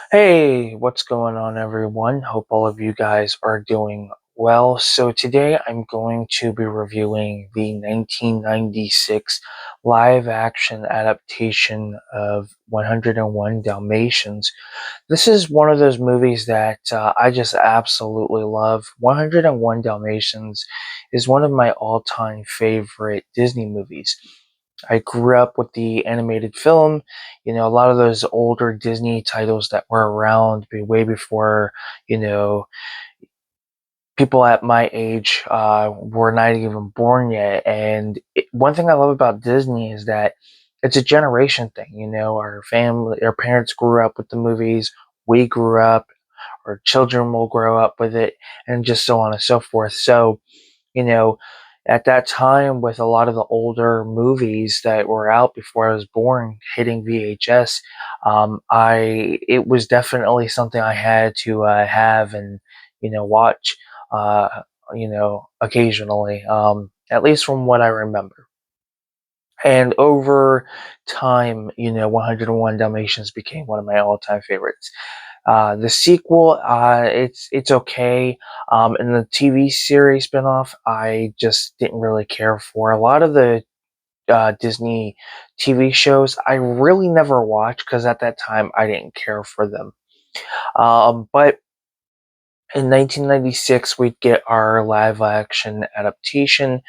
Hey, what's going on, everyone? Hope all of you guys are doing well. So, today I'm going to be reviewing the 1996 live action adaptation of 101 Dalmatians. This is one of those movies that I just absolutely love. 101 Dalmatians is one of my all time favorite Disney movies. I grew up with the animated film, a lot of those older Disney titles that were around way before, you know, people at my age were not even born yet. And one thing I love about Disney is that it's a generation thing. Our family, our parents grew up with the movies, we grew up, our children will grow up with it, and just so on and so forth. So, you know, at that time with a lot of the older movies that were out before I was born hitting VHS, it was definitely something I had to have and watch occasionally, at least from what I remember. And over time, 101 Dalmatians became one of my all-time favorites. The sequel, it's okay. And the TV series spinoff, I just didn't really care for. A lot of the Disney TV shows, I really never watched because at that time I didn't care for them. But in 1996, we'd get our live action adaptation.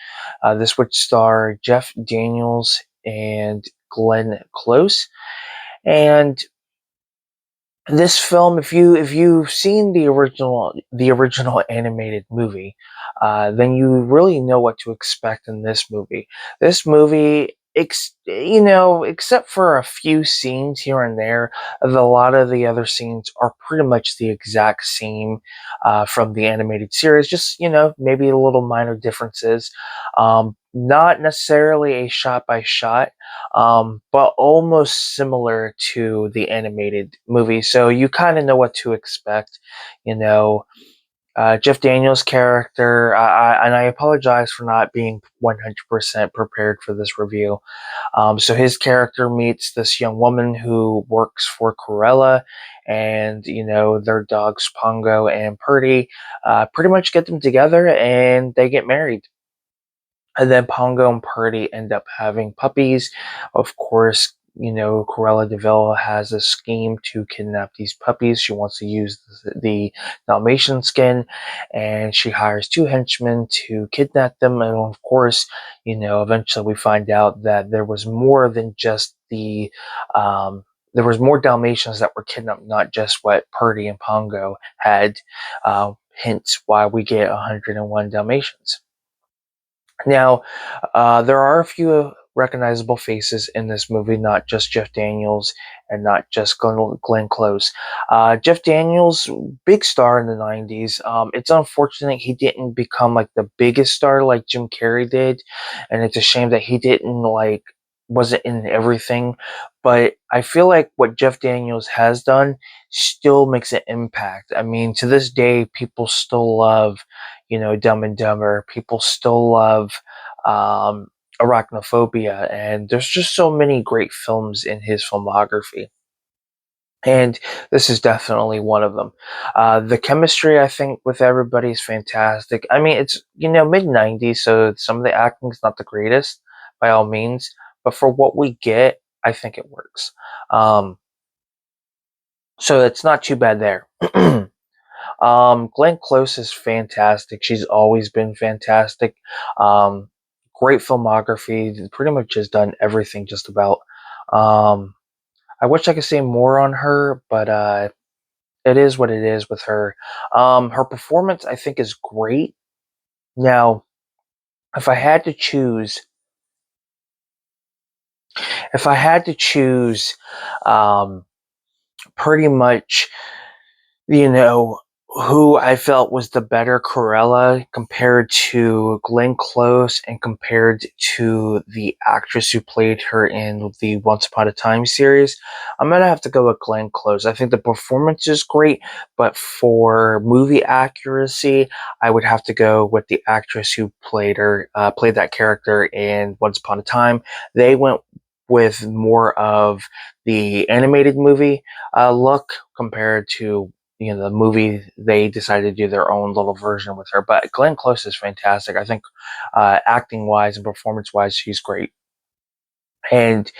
This would star Jeff Daniels and Glenn Close. And this film, if you've seen the original animated movie, then you really know what to expect in this movie. This movie, except for a few scenes here and there, a lot of the other scenes are pretty much the exact same from the animated series. Just maybe a little minor differences. Not necessarily a shot by shot, but almost similar to the animated movie. So you kind of know what to expect. You know, Jeff Daniels' character, and I apologize for not being 100% prepared for this review. So his character meets this young woman who works for Cruella, and their dogs Pongo and Purdy pretty much get them together, and they get married. And then Pongo and Purdy end up having puppies. Of course, Cruella de has a scheme to kidnap these puppies. She wants to use the Dalmatian skin, and she hires two henchmen to kidnap them. And of course, eventually we find out that there was more than just there was more Dalmatians that were kidnapped, not just what Purdy and Pongo had. Hence why we get 101 Dalmatians. Now, there are a few recognizable faces in this movie, not just Jeff Daniels and not just Glenn Close. Jeff Daniels, big star in the 90s. It's unfortunate he didn't become like the biggest star like Jim Carrey did, and it's a shame that he didn't wasn't in everything. But I feel like what Jeff Daniels has done still makes an impact. I mean, to this day, people still love Dumb and Dumber. People still love um, Arachnophobia, and there's just so many great films in his filmography. And this is definitely one of them. The chemistry, I think, with everybody is fantastic. I mean, it's mid '90s, so some of the acting is not the greatest by all means, but for what we get, I think it works. Um, so it's not too bad there. Glenn Close is fantastic. She's always been fantastic. Um, Great filmography. Pretty much has done everything just about. Um, I wish I could say more on her, but it is what it is with her. Her performance, I think, is great. Now, if I had to choose, if I had to choose, um, pretty much you know, who I felt was the better Cruella compared to Glenn Close and compared to the actress who played her in the Once Upon a Time series. I'm gonna have to go with Glenn Close. I think the performance is great, but for movie accuracy, I would have to go with the actress who played that character in Once Upon a Time. They went with more of the animated movie look compared to the movie. They decided to do their own little version with her. But Glenn Close is fantastic. I think acting wise and performance wise, she's great. And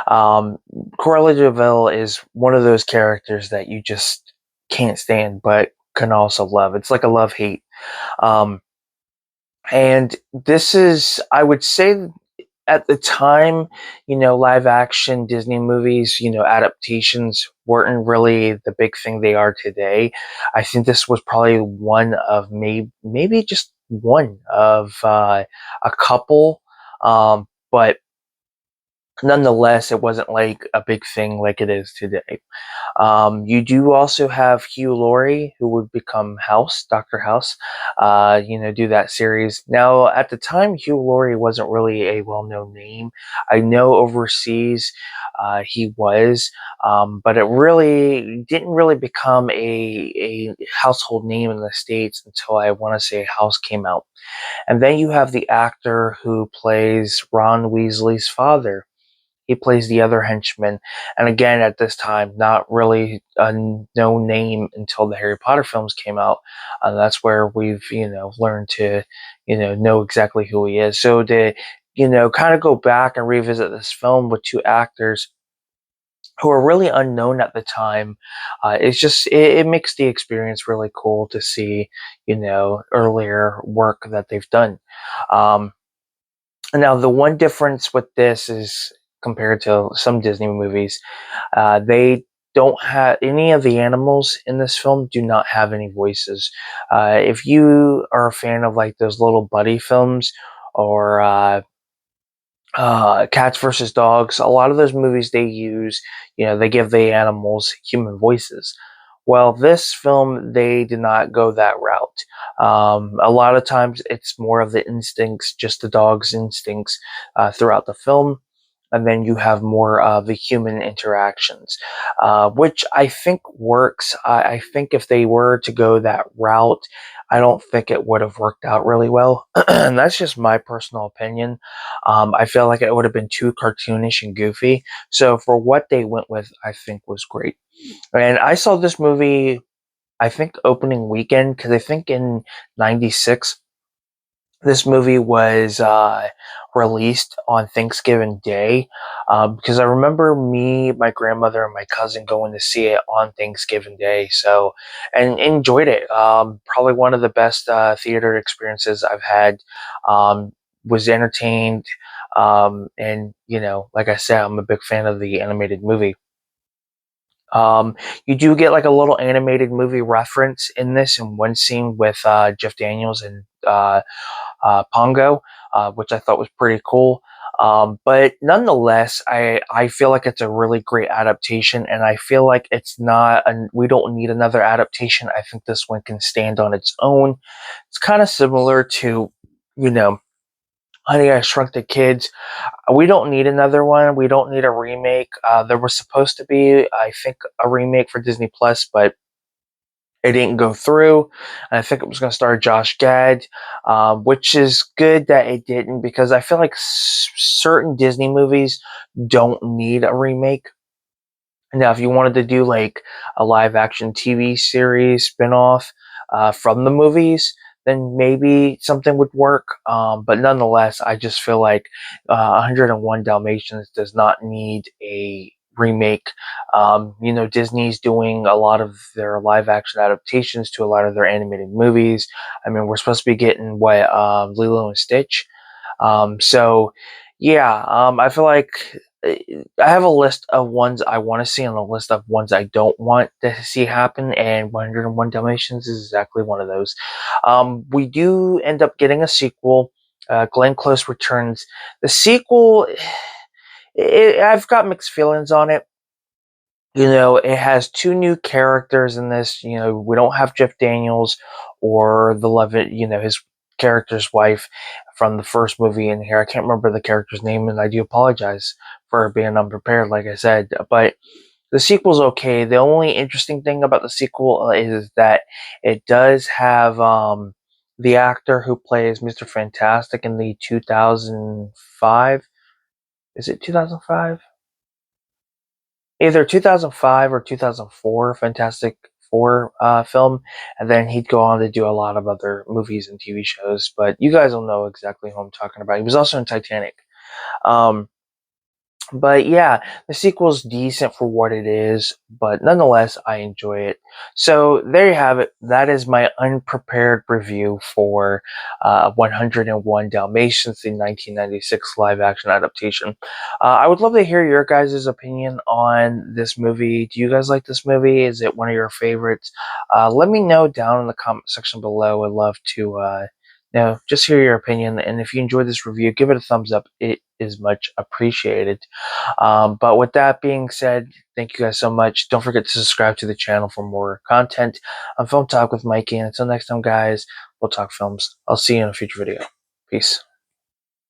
um, Cruella de Vil is one of those characters that you just can't stand, but can also love. It's like a love hate. Um, and this is, I would say, at the time, live action Disney movies, adaptations weren't really the big thing they are today. I think this was probably one of maybe just one of a couple. But nonetheless, it wasn't like a big thing like it is today. You do also have Hugh Laurie, who would become Dr. House, do that series. Now, at the time, Hugh Laurie wasn't really a well known name. I know overseas he was, but it really didn't really become a household name in the States until I want to say House came out. And then you have the actor who plays Ron Weasley's father. He plays the other henchman, and again, at this time, not really a known name until the Harry Potter films came out. And that's where we've, learned to, know exactly who he is. So to, kind of go back and revisit this film with two actors who are really unknown at the time, it makes the experience really cool to see, earlier work that they've done. Um, Now, the one difference with this is compared to some Disney movies, they don't have any of the animals in this film do not have any voices. If you are a fan of like those little buddy films or Cats versus Dogs, a lot of those movies they use, they give the animals human voices. Well, this film, they did not go that route. A lot of times it's more of the instincts, just the dog's instincts throughout the film. And then you have more of the human interactions, which I think works. I think if they were to go that route, I don't think it would have worked out really well. And that's just my personal opinion. I feel like it would have been too cartoonish and goofy. So for what they went with, I think was great. And I saw this movie, I think opening weekend, because I think in '96 this movie was released on Thanksgiving Day. Because I remember me, my grandmother, and my cousin going to see it on Thanksgiving Day. So, and enjoyed it. Probably one of the best theater experiences I've had. Was entertained. And, like I said, I'm a big fan of the animated movie. You do get like a little animated movie reference in this in one scene with Jeff Daniels and Pongo, which I thought was pretty cool. But nonetheless, I feel like it's a really great adaptation, and I feel like we don't need another adaptation. I think this one can stand on its own. It's kind of similar to, you know, Honey, I Shrunk the Kids. We don't need another one. We don't need a remake. There was supposed to be, I think, a remake for Disney Plus, but it didn't go through. And I think it was going to star Josh Gad, which is good that it didn't because I feel like certain Disney movies don't need a remake. Now, if you wanted to do like a live action TV series spinoff from the movies, then maybe something would work. But nonetheless, I just feel like 101 Dalmatians does not need a remake. Disney's doing a lot of their live action adaptations to a lot of their animated movies. I mean, we're supposed to be getting what Lilo and Stitch. So, yeah, I feel like uh, I have a list of ones I want to see and a list of ones I don't want to see happen, and 101 Dalmatians is exactly one of those. We do end up getting a sequel. Glenn Close returns. The sequel, I've got mixed feelings on it. It has two new characters in this. We don't have Jeff Daniels or the Levitt, his character's wife from the first movie in here. I can't remember the character's name, and I do apologize for being unprepared, like I said. But the sequel's okay. The only interesting thing about the sequel is that it does have the actor who plays Mr. Fantastic in the 2005 is it 2005? Either 2005 or 2004 Fantastic Four film, and then he'd go on to do a lot of other movies and TV shows. But you guys will know exactly who I'm talking about. He was also in Titanic. Um, but yeah, the sequel's decent for what it is, but nonetheless, I enjoy it. So there you have it. That is my unprepared review for 101 Dalmatians, the 1996 live action adaptation. I would love to hear your guys' opinion on this movie. Do you guys like this movie? Is it one of your favorites? Let me know down in the comment section below. I'd love to just hear your opinion. And if you enjoyed this review, give it a thumbs up. It is much appreciated. But with that being said, thank you guys so much. Don't forget to subscribe to the channel for more content on Film Talk with Mikey. And until next time, guys, we'll talk films. I'll see you in a future video. Peace.